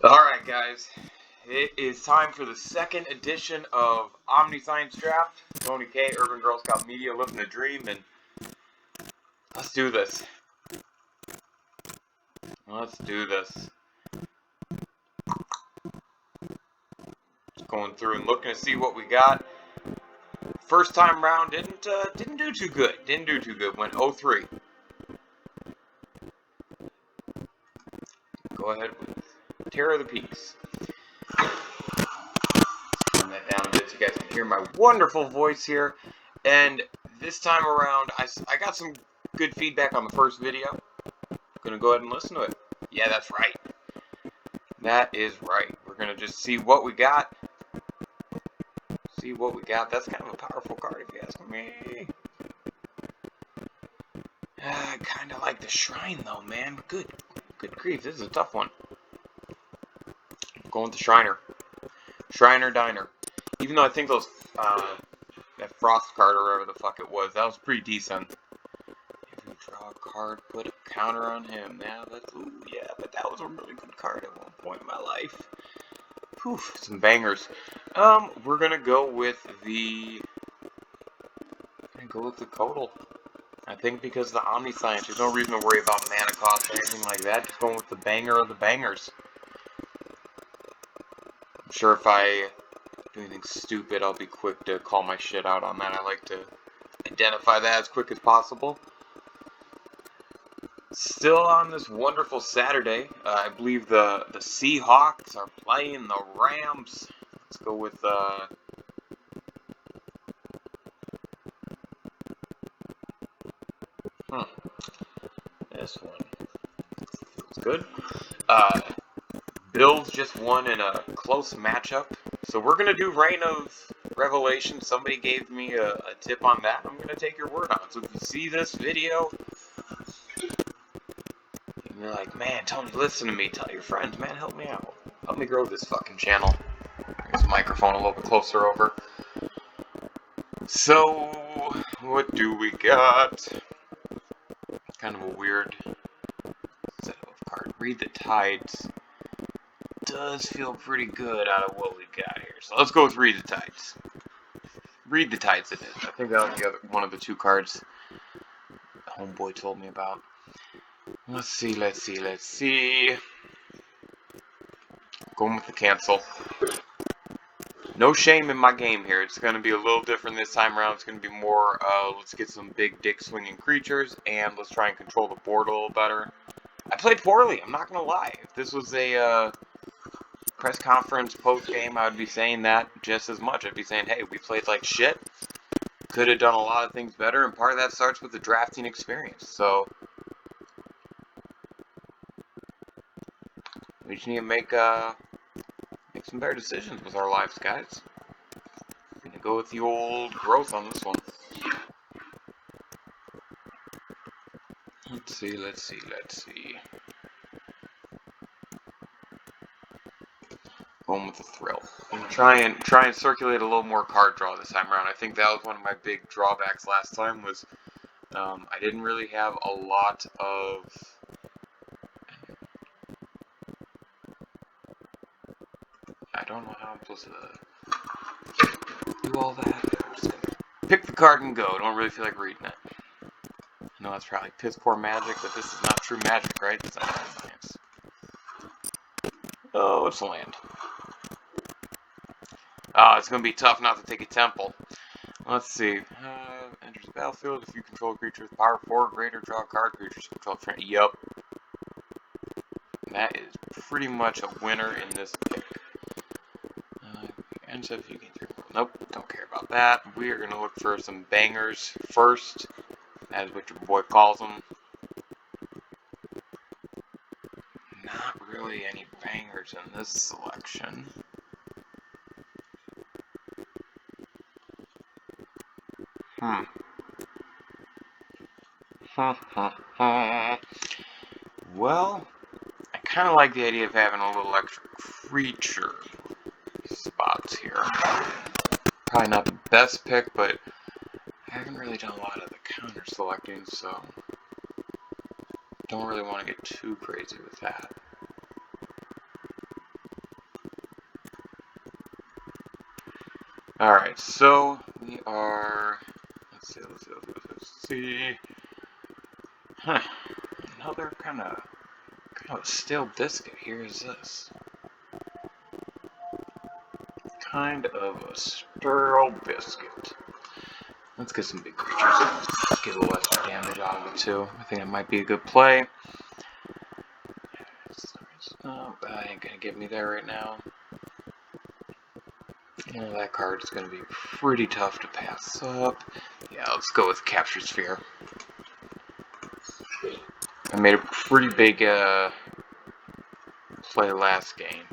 Alright guys, it is time for the second edition of Omniscience Draft. Tony K, Urban Girl Scout Media, living the dream, and let's do this. Let's do this. Just going through and looking to see what we got. First time round didn't do too good. Didn't do too good. Went 0-3. Go ahead with Terror of the Peaks. Turn that down a bit so you guys can hear my wonderful voice here. And this time around, I got some good feedback on the first video. I'm gonna go ahead and listen to it. Yeah, that's right. That is right. We're gonna just see what we got. See what we got. That's kind of a powerful card if you ask me. I kind of like the Shrine though, man. Good grief, this is a tough one. I'm going with the Shriner. Shriner Diner. Even though I think those, that Frost card or whatever the fuck it was, that was pretty decent. If you draw a card, put a counter on him. Now that's, ooh, yeah, but that was a really good card at one point in my life. Whew, some bangers. We're gonna go with the Codal. I think because of the Omniscience, there's no reason to worry about mana cost or anything like that. Just going with the banger of the bangers. I'm sure if I do anything stupid, I'll be quick to call my shit out on that. I like to identify that as quick as possible. Still on this wonderful Saturday, I believe the Seahawks are playing the Rams. Let's go with this one. Feels good. Bills just won in a close matchup, so we're gonna do Reign of Revelation. Somebody gave me a tip on that. I'm gonna take your word on it. So if you see this video, and you're like, man, Tony, listen to me. Tell your friends, man, help me out. Help me grow this fucking channel. Bring this microphone a little bit closer over. So, what do we got? Kind of a weird setup of card. Read the Tides. Does feel pretty good out of what we've got here. So let's go with Read the Tides. Read the Tides it is. I think that was the other one of the two cards the homeboy told me about. Let's see. Going with the cancel. No shame in my game here. It's going to be a little different this time around. It's going to be more, let's get some big dick swinging creatures, and let's try and control the board a little better. I played poorly, I'm not going to lie. If this was a press conference post-game, I would be saying that just as much. I'd be saying, hey, we played like shit. Could have done a lot of things better, and part of that starts with the drafting experience. So, we just need to make some better decisions with our lives, guys. I'm gonna go with the old growth on this one. Let's see. Going with the Thrill. I'm gonna try and circulate a little more card draw this time around. I think that was one of my big drawbacks last time was I didn't really have a lot of I don't know how I'm supposed to do all that. I'm just gonna pick the card and go. Don't really feel like reading it. I know that's probably piss poor magic, but this is not true magic, right? It's not science. Oh, it's land. It's going to be tough not to take a temple. Let's see. Enters the battlefield. If you control a creature with power 4 or greater, draw a card. Creatures control train. Yup. That is pretty much a winner in this pick. And so if you can nope, don't care about that. We are going to look for some bangers first. That is what your boy calls them. Not really any bangers in this selection. Well, I kind of like the idea of having a little extra creature spots here. Probably not the best pick, but I haven't really done a lot of the counter selecting, so don't really want to get too crazy with that. Alright, so we are... Let's see. Huh. Another kind of a stale biscuit. Here's this. Kind of a stale biscuit. Let's get some big creatures. Get a little extra damage out of it too. I think that might be a good play. Oh, that ain't gonna get me there right now. Yeah, that card is gonna be pretty tough to pass up. Yeah, let's go with Capture Sphere. I made a pretty big play last game.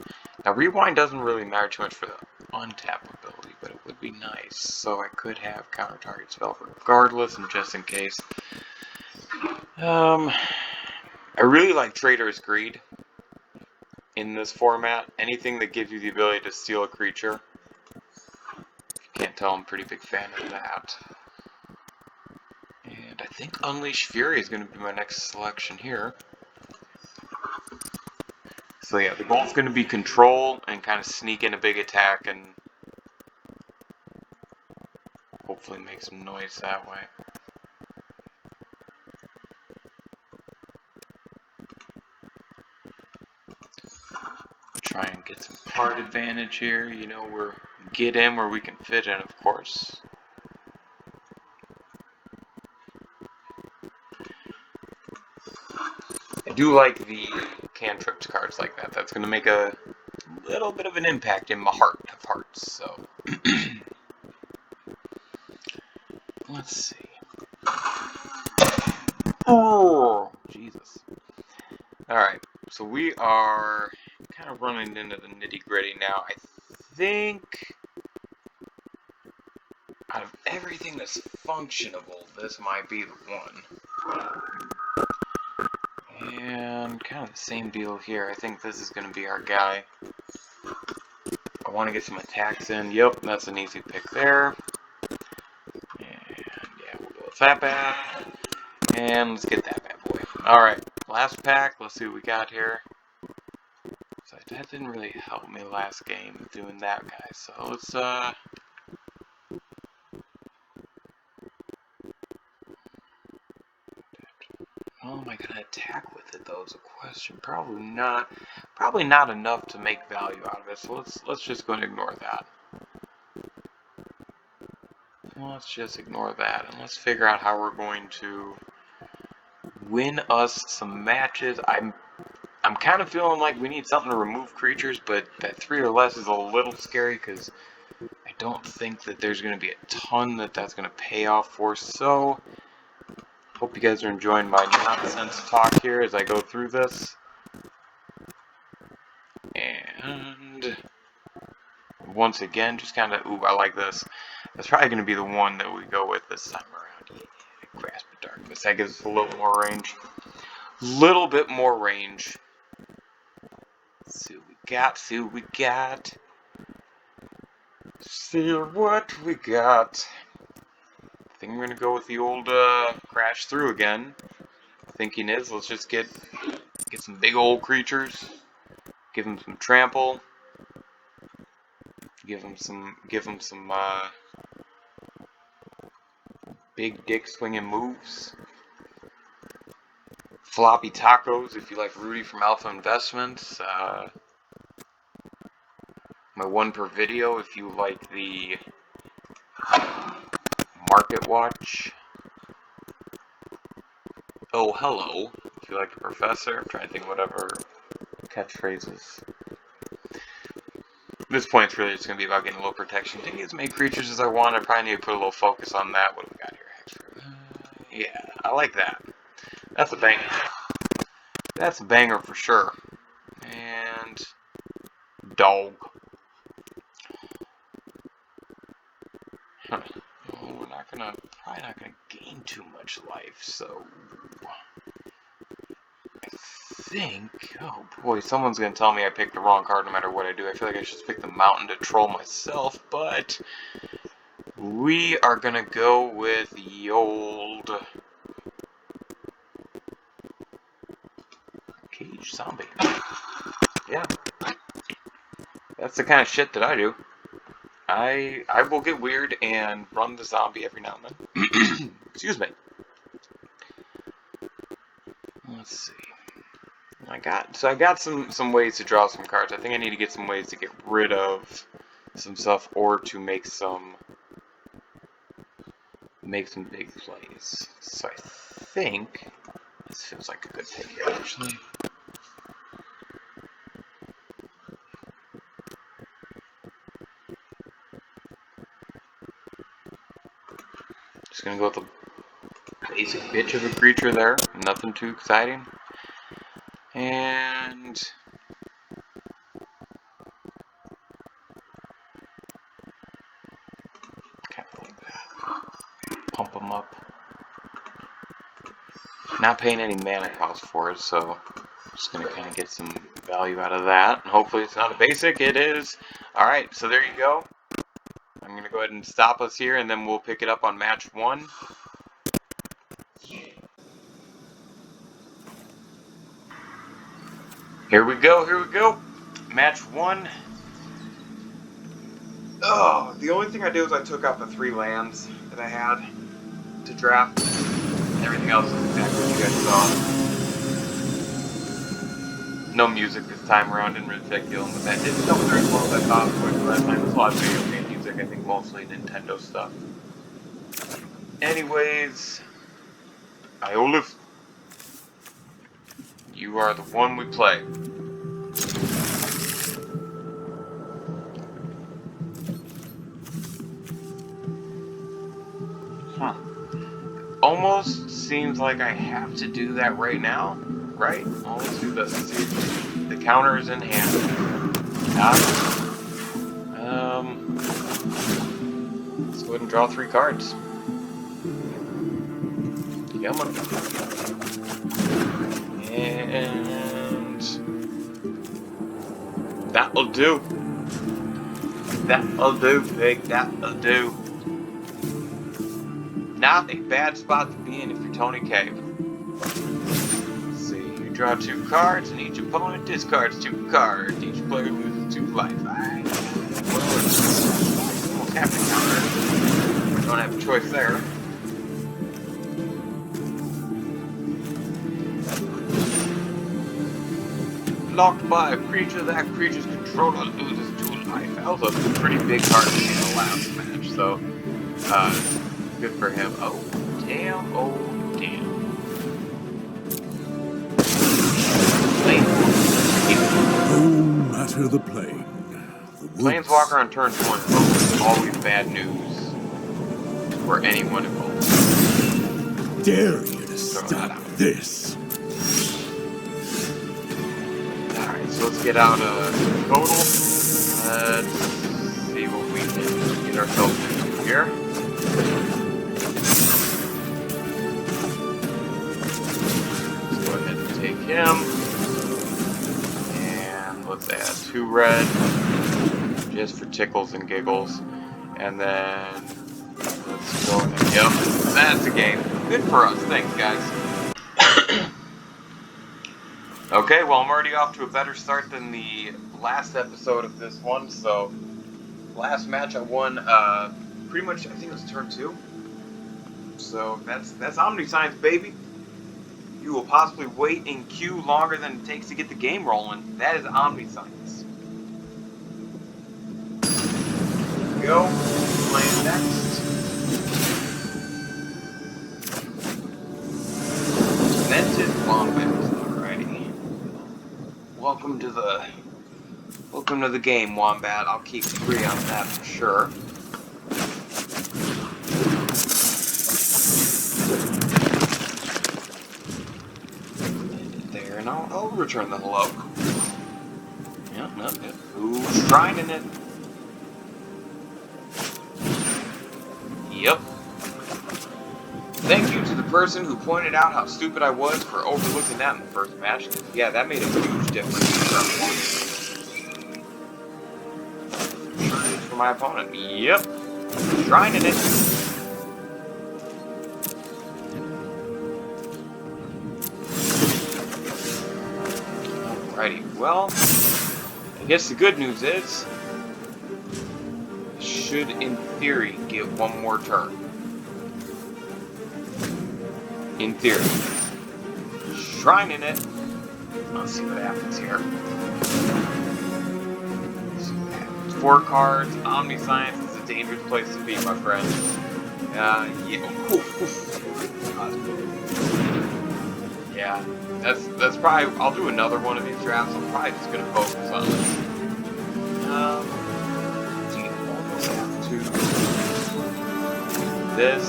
Now Rewind doesn't really matter too much for the untap ability, but it would be nice. So I could have counter target spell regardless, and just in case. I really like Trader's Greed in this format. Anything that gives you the ability to steal a creature. Can't tell, I'm a pretty big fan of that. And I think Unleash Fury is going to be my next selection here. So yeah, the goal is going to be control and kind of sneak in a big attack and hopefully make some noise that way. Try and get some card advantage here. You know, we're get in where we can fit in, of course. I do like the cantrips cards like that. That's going to make a little bit of an impact in my heart of hearts. So let's see. Oh, Jesus. Alright, so we are kind of running into the nitty-gritty now. I think out of everything that's functionable, this might be the one. And kind of the same deal here. I think this is going to be our guy. I want to get some attacks in. Yep, that's an easy pick there. And yeah, we'll go with that bad. And let's get that bad boy. Alright, last pack. Let's see what we got here. So that didn't really help me last game doing that guy. So let's how am I gonna attack with it though is a question. Probably not enough to make value out of it. So let's just go and ignore that. Let's just ignore that and let's figure out how we're going to win us some matches. I'm kind of feeling like we need something to remove creatures, but that 3 or less is a little scary because I don't think that there's going to be a ton that's going to pay off for. So hope you guys are enjoying my nonsense talk here as I go through this. And once again, just kind of, ooh, I like this. That's probably going to be the one that we go with this time around. Yeah, Grasp of Darkness. That gives us a little more range. Little bit more range. See what we got, see what we got. See what we got. I think we're going to go with the old crash through again. Thinking is, let's just get some big old creatures. Give them some trample. Give them some big dick swinging moves. Floppy tacos if you like Rudy from Alpha Investments. My one per video if you like the Market Watch. Oh, hello if you like the Professor. I'm trying to think whatever catchphrases. At this point, it's really just going to be about getting a little protection. Taking as many creatures as I want. I probably need to put a little focus on that. What do we got here? Yeah, I like that. That's a banger. That's a banger for sure. And dog. Huh. Well, we're probably not gonna gain too much life. So I think, oh boy, someone's gonna tell me I picked the wrong card no matter what I do. I feel like I should pick the mountain to troll myself, but we are gonna go with the old Cage Zombie. Yeah. That's the kind of shit that I do. I will get weird and run the zombie every now and then. Excuse me. Let's see. I got some ways to draw some cards. I think I need to get some ways to get rid of some stuff or to make some big plays. So I think this feels like a good pick here, actually. Just gonna go with a basic bitch of a creature there. Nothing too exciting. And kind of like that. Pump them up. Not paying any mana cost for it, so just gonna kind of get some value out of that. And hopefully it's not a basic. It is. Alright, so there you go. I'm gonna go ahead and stop us here, and then we'll pick it up on match 1. Here we go. Match 1. Oh, the only thing I did was I took out the 3 lands that I had to draft. Everything else is exactly what you guys saw. No music this time around, didn't really take dealing with that. Didn't come through as well as I thought it would. Last time it was a lot of video game music, I think mostly Nintendo stuff. Anyways, Iolif, you are the one we play. Huh. Almost seems like I have to do that right now, right? Let's do this. Let's see if the counter is in hand. Let's go ahead and draw 3 cards. Come on. And that'll do. That'll do, pig. That'll do. Not a bad spot to be in if you're Tony Cave. Let's see, you draw 2 cards, and each opponent discards 2 cards. Each player loses 2 life. Well, it's almost half the counter. We don't have a choice there. Locked by a creature, that creature's controller loses 2 life. That was a pretty big card in the last match, so good for him. Oh damn! Oh damn! No matter the plane. Planeswalker on turn 1 is always bad news for anyone involved. Dare you to stop this? So let's get out a total. Let's see what we can get ourselves into here. Let's go ahead and take him. And let's add 2 red. Just for tickles and giggles. And then let's go ahead. Yep, that's a game. Good for us. Thanks, guys. Okay, well, I'm already off to a better start than the last episode of this one, so last match I won, pretty much, I think it was turn 2, so that's Omniscience, baby. You will possibly wait in queue longer than it takes to get the game rolling. That is Omniscience. Here we go, playing next. Vented Wombat. Welcome to the game, Wombat. I'll keep 3 on that for sure. There, and I'll return the hello. Yep. Who's trying it? Yep. Thank you to the person who pointed out how stupid I was for overlooking that in the first match. Yeah, that made a huge difference for my opponent. Yep. Trying it. Alrighty, well, I guess the good news is should, in theory, get one more turn. In theory. Shrine in it. Let's see what happens here. Let's see what happens. 4 cards. Omniscience is a dangerous place to be, my friend. Yeah. Yeah. That's probably. I'll do another one of these drafts. I'm probably just gonna focus on this. Do you almost have to this?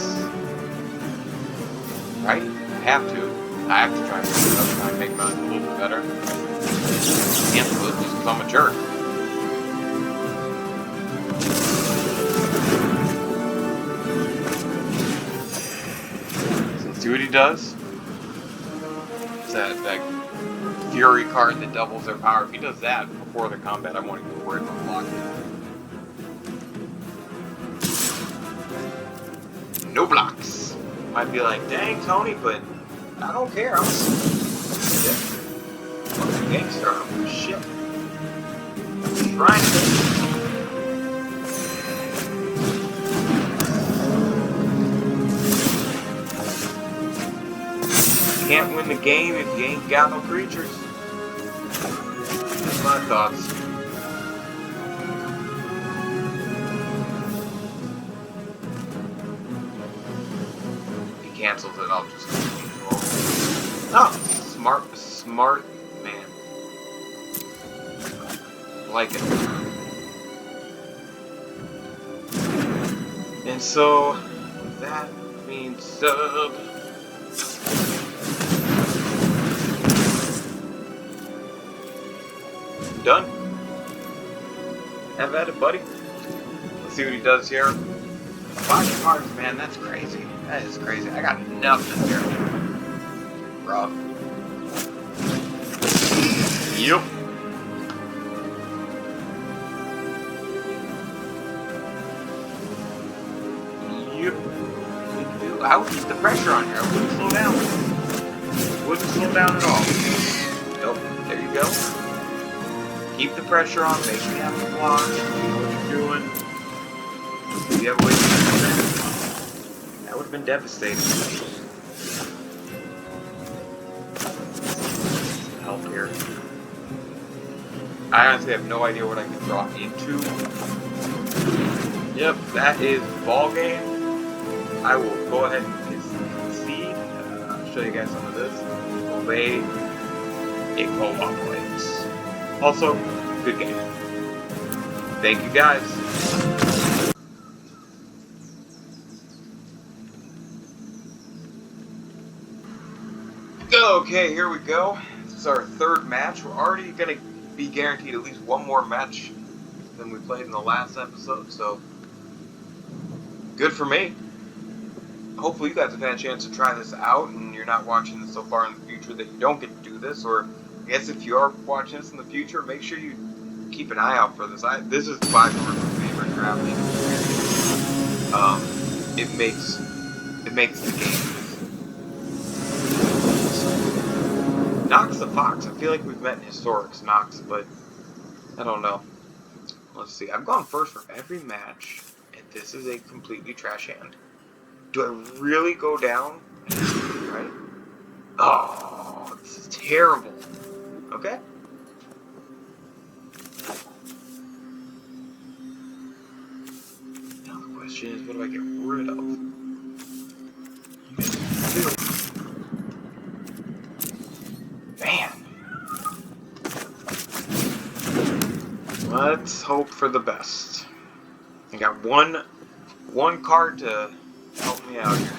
Right? I have to try and figure it out, try and make mine a little bit better. Cancel it just because I'm a jerk. So let's see what he does. It's that Fury card that doubles their power. If he does that before the combat, I won't even worry about blocking. No blocks. Might be like, dang, Tony, but I don't care. I'm a gangster. I don't give a shit. Shrine. You can't win the game if you ain't got no creatures. That's my thoughts. Cancels it, I'll just continue over. Oh, smart man. Like it. And so, that means sub. Done. Have at it, buddy. Let's see what he does here. 5 cards, man, that's crazy. That is crazy. I got nothing here. Rough. Yep. Yep. I would keep the pressure on here. I wouldn't slow down. Wouldn't slow down at all. Nope. There you go. Keep the pressure on. Make me have to block. You know what you're doing. You have a way to do that? That would have been devastating. Help here. I honestly have no idea what I can draw into. Yep, that is ball game. I will go ahead and concede. I'll show you guys some of this. Obey. It cooperates. Also, good game. Thank you guys. Okay, here we go. This is our 3rd match. We're already going to be guaranteed at least one more match than we played in the last episode, so good for me. Hopefully you guys have had a chance to try this out and you're not watching this so far in the future that you don't get to do this, or I guess if you are watching this in the future, make sure you keep an eye out for this. This is by far my favorite drafting. It makes the game. Nox the Fox. I feel like we've met in Historics, Nox, but I don't know. Let's see. I've gone first for every match, and this is a completely trash hand. Do I really go down? Right? Oh, this is terrible. Okay. Now the question is, what do I get rid of? Man. Let's hope for the best. I got one card to help me out here.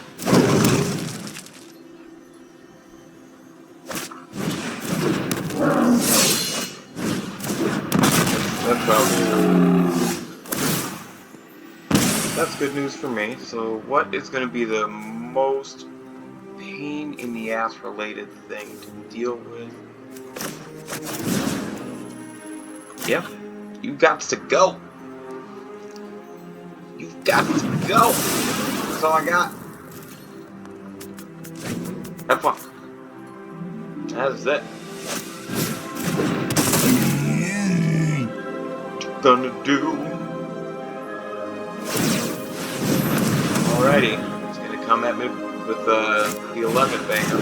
That's good news for me. So what is going to be the most pain in the ass related thing to deal with? Yep, you got to go. You've got to go. That's all I got. Have fun. That's it. What you gonna do? Alrighty, he's gonna come at me with the 11 banger.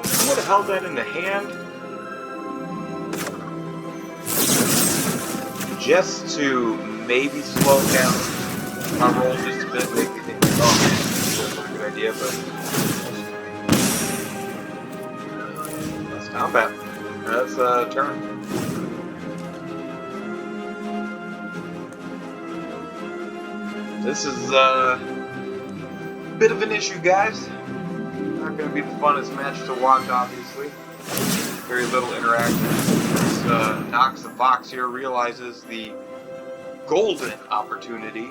I would have held that in the hand just to maybe slow down my roll just a bit, make me think, oh man, that's not a good idea, but that's combat. That's a turn. This is a bit of an issue, guys. Not going to be the funnest match to watch, obviously. Very little interaction. This Knox the Fox here realizes the golden opportunity.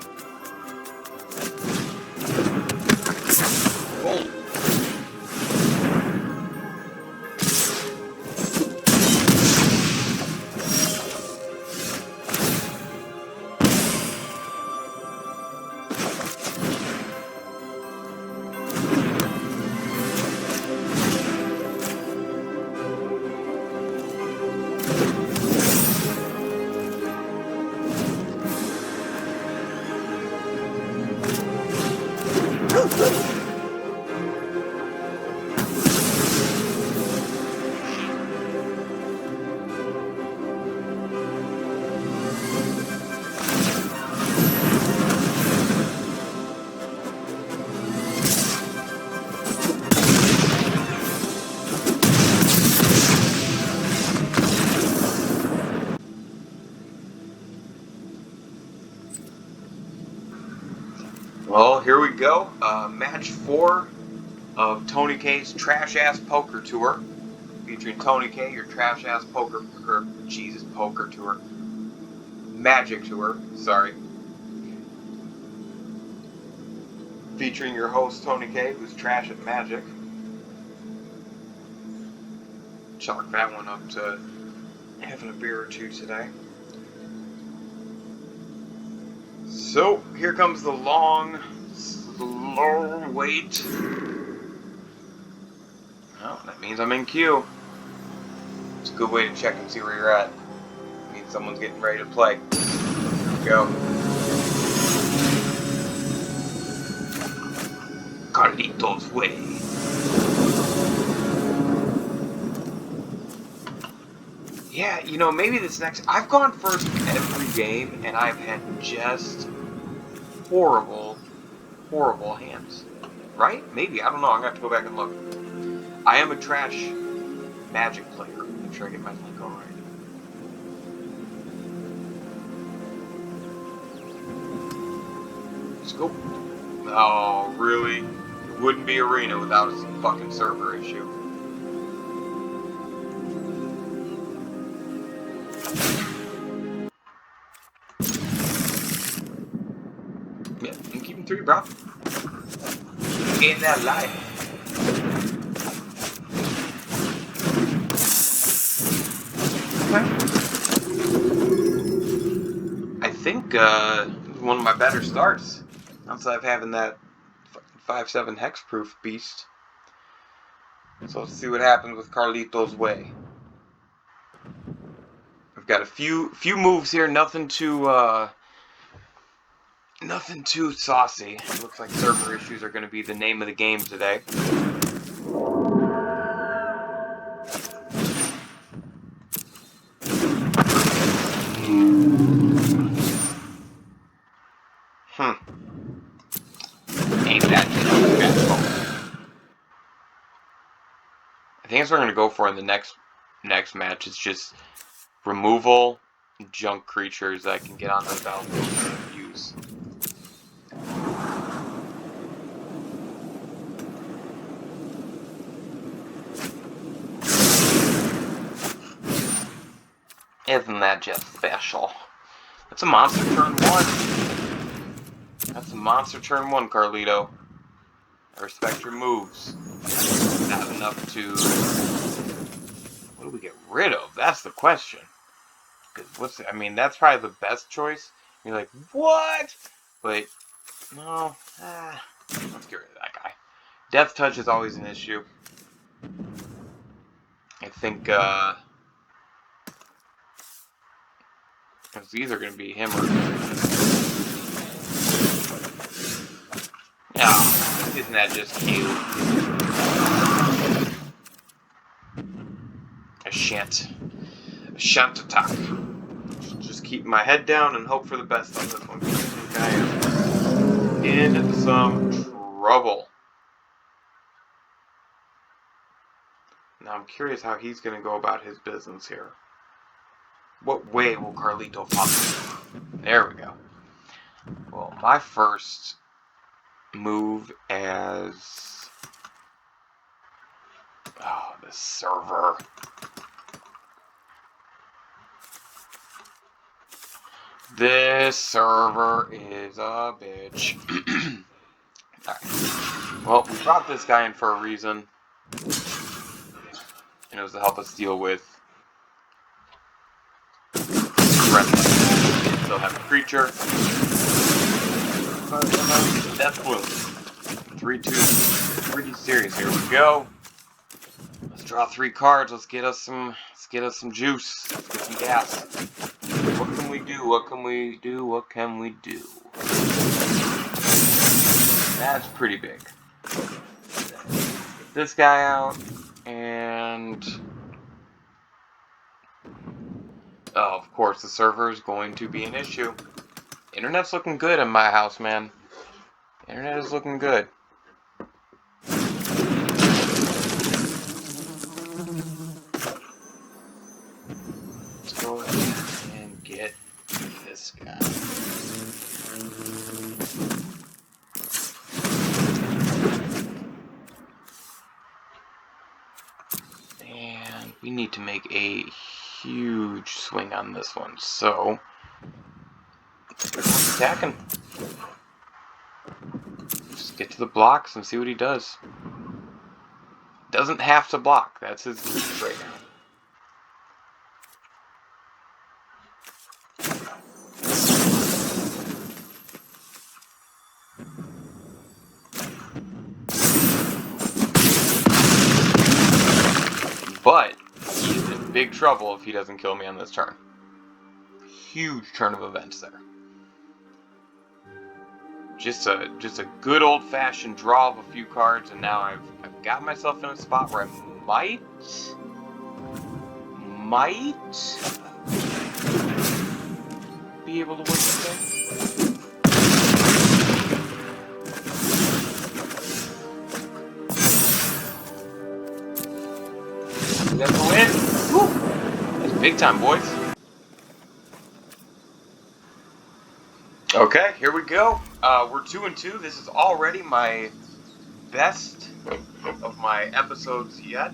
Gold. Well, here we go. Match 4 of Tony K's Trash Ass Poker Tour. Featuring Tony K, your Trash Ass Poker, Poker Tour. Magic Tour, sorry. Featuring your host, Tony K, who's trash at Magic. Chalk that one up to having a beer or two today. So, here comes the long, slow wait. Well, that means I'm in queue. It's a good way to check and see where you're at. It means someone's getting ready to play. Here we go. Carlito's way. Yeah, you know, maybe this next... I've gone first every game, and I've had just horrible, horrible hands. Right? Maybe. I don't know. I'm going to have to go back and look. I am a trash Magic player. Make sure I get my link all right. Let's go. Oh, really? It wouldn't be Arena without a fucking server issue. Yeah, I'm keeping 3, bro. In that life. I think one of my better starts outside of having that 5/7 hexproof beast. So let's see what happens with Carlito's way. We've got a few moves here, nothing too saucy. It looks like server issues are going to be the name of the game today. Ain't that just I think that's what we're going to go for in the next match. It's just removal, junk creatures that I can get onto the battlefield and use. Isn't that just special? That's a monster turn 1. That's a monster turn 1, Carlito. I respect your moves. Not enough to... What do we get rid of? That's the question. Because I mean, that's probably the best choice. You're like, what? But, no. Let's get rid of that guy. Death Touch is always an issue. I think, because these are going to be him or... Oh, isn't that just cute? I shan't attack. Just keep my head down and hope for the best on this one. I am in some trouble. Now I'm curious how he's going to go about his business here. What way will Carlito follow? There we go. Well, my first move as... Oh, this server. This server is a bitch. Alright. Well, we brought this guy in for a reason. And it was to help us deal with threats. Still have a creature. Death Bloom. 3-2. Pretty serious. Here we go. Let's draw 3 cards. Let's get us some juice. Let's get some gas. What can we do? What can we do? What can we do? That's pretty big. Get this guy out, and oh, of course, the server is going to be an issue. Internet's looking good in my house, man. Internet is looking good. Let's go ahead and get this guy. And we need to make a huge swing on this one, so attacking. Just get to the blocks and see what he does. Doesn't have to block. That's his key right now. But he's in big trouble if he doesn't kill me on this turn. Huge turn of events there. Just a good old-fashioned draw of a few cards, and now I've got myself in a spot where I might be able to win this thing. That's a win. Woo! That's big time, boys. Okay, here we go. We're 2-2. This is already my best of my episodes yet.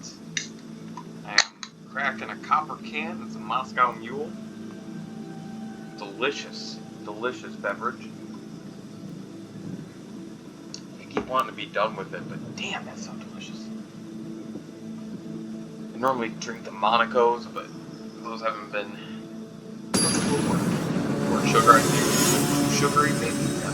I am cracking a copper can. It's a Moscow Mule. Delicious, delicious beverage. I keep wanting to be done with it, but damn, that's so delicious. I normally drink the Monacos, but those haven't been more sugar, I think. Sugary, maybe. Yeah.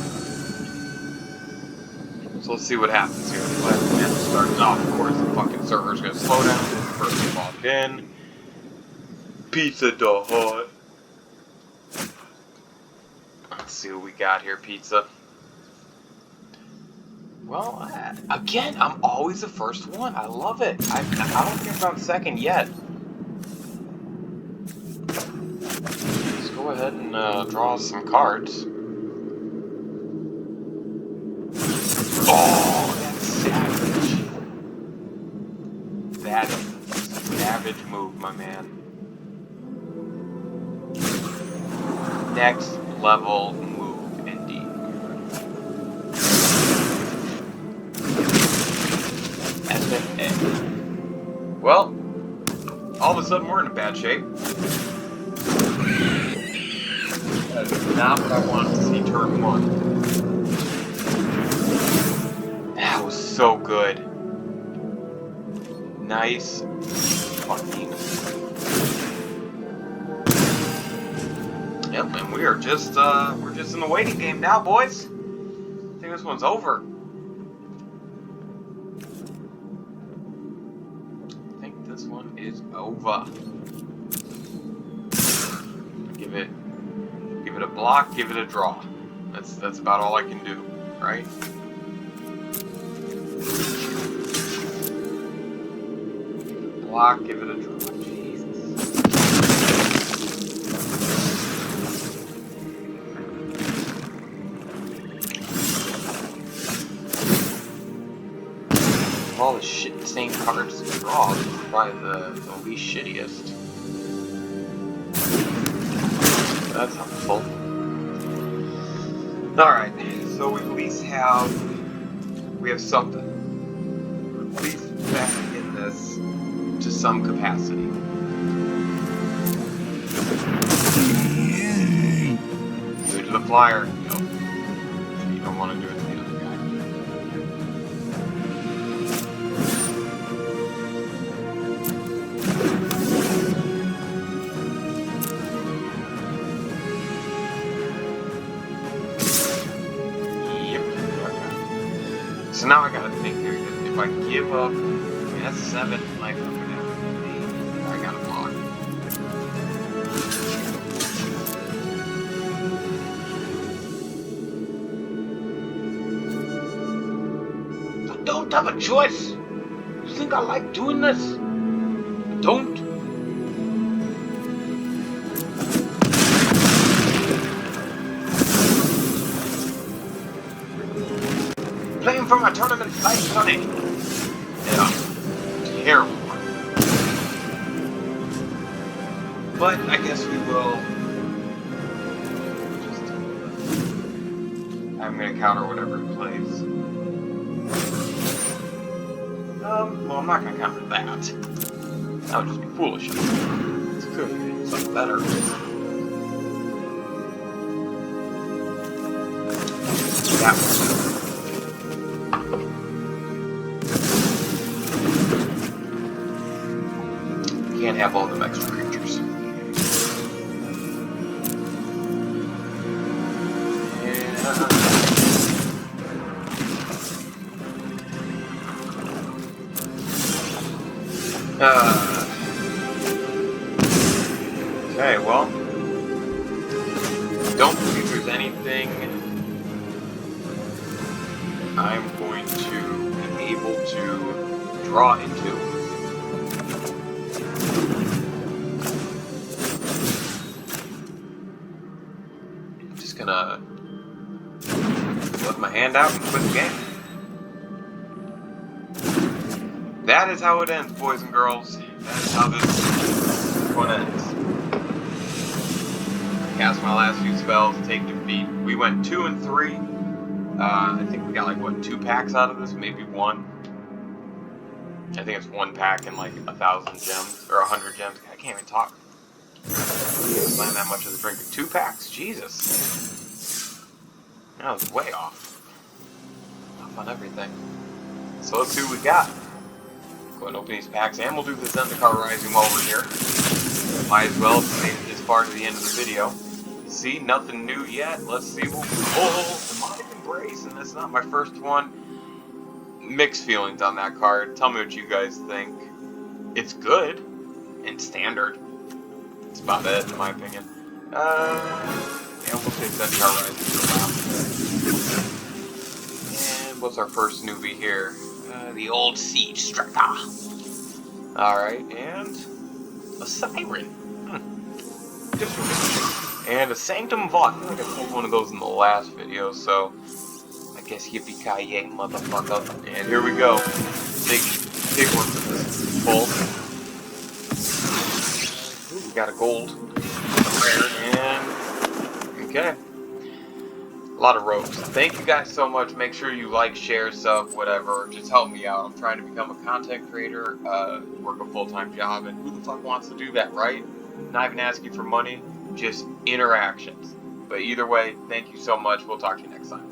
So let's see what happens here. Oh, of course, the fucking server's gonna slow down. First logged in. Pizza the Hut. Let's see what we got here, pizza. Well, again, I'm always the first one. I love it. I don't think I'm second yet. Let's go ahead and draw some cards. Oh, that's savage. That is a savage move, my man. Next level move, indeed. SFA. Well, all of a sudden we're in a bad shape. That is not what I wanted to see turn 1. That was so good. Nice fucking. Yep, and we're just in the waiting game now, boys. I think this one's over. I think this one is over. Give it a block, give it a draw. That's about all I can do, right? block, give it a draw. Jesus. Of all the shit same cards to draw, this is probably the least shittiest. That's helpful. Alright, so we at least have something. At least back in this to some capacity. Do it to the flyer. Nope. You don't want to do it to the other guy. Yep. Okay. So now I gotta think here. If I give up, I mean, that's 7 life up and down. I gotta block. I don't have a choice. You think I like doing this? I don't. Playing for my tournament prize money. Yeah, terrible. But I guess we will. Just, I'm gonna counter whatever he plays. Well, I'm not gonna counter that. That would just be foolish. It's good. Something better. That one. Can't have all them extra creatures. Okay, well, I don't believe there's anything I'm going to be able to draw into. I'm just gonna put my hand out and quit the game. That is how it ends, boys and girls. That is how this one ends. Cast my last few spells, take defeat. We went 2 and 3. I think we got like, what, 2 packs out of this? Maybe 1. I think it's 1 pack and like 1,000 gems, or 100 gems. I can't even talk. Playing that much of the drink. 2 packs? Jesus. That was way off. Off on everything. So let's see what we got. Go ahead and open these packs, and we'll do the Zendikar Rising while we're here. Might as well have made it this far to the end of the video. See, nothing new yet. Let's see what we pull. Demonic Embrace, and that's not my first one. Mixed feelings on that card. Tell me what you guys think. It's good. And standard. That's about it, in my opinion. Yeah, we'll say Zendikar Rising for now. And what's our first newbie here? The old Siege Striker. Alright, and a Siren. And a Sanctum Vault. I feel like I pulled one of those in the last video, so I guess yippee-ki-yay, motherfucker. And here we go. Big one for this pull. Ooh, we got a gold. A rare, and okay. A lot of ropes. Thank you guys so much. Make sure you like, share, sub, whatever. Just help me out. I'm trying to become a content creator, work a full-time job, and who the fuck wants to do that, right? Not even asking for money, just interactions. But either way, thank you so much. We'll talk to you next time.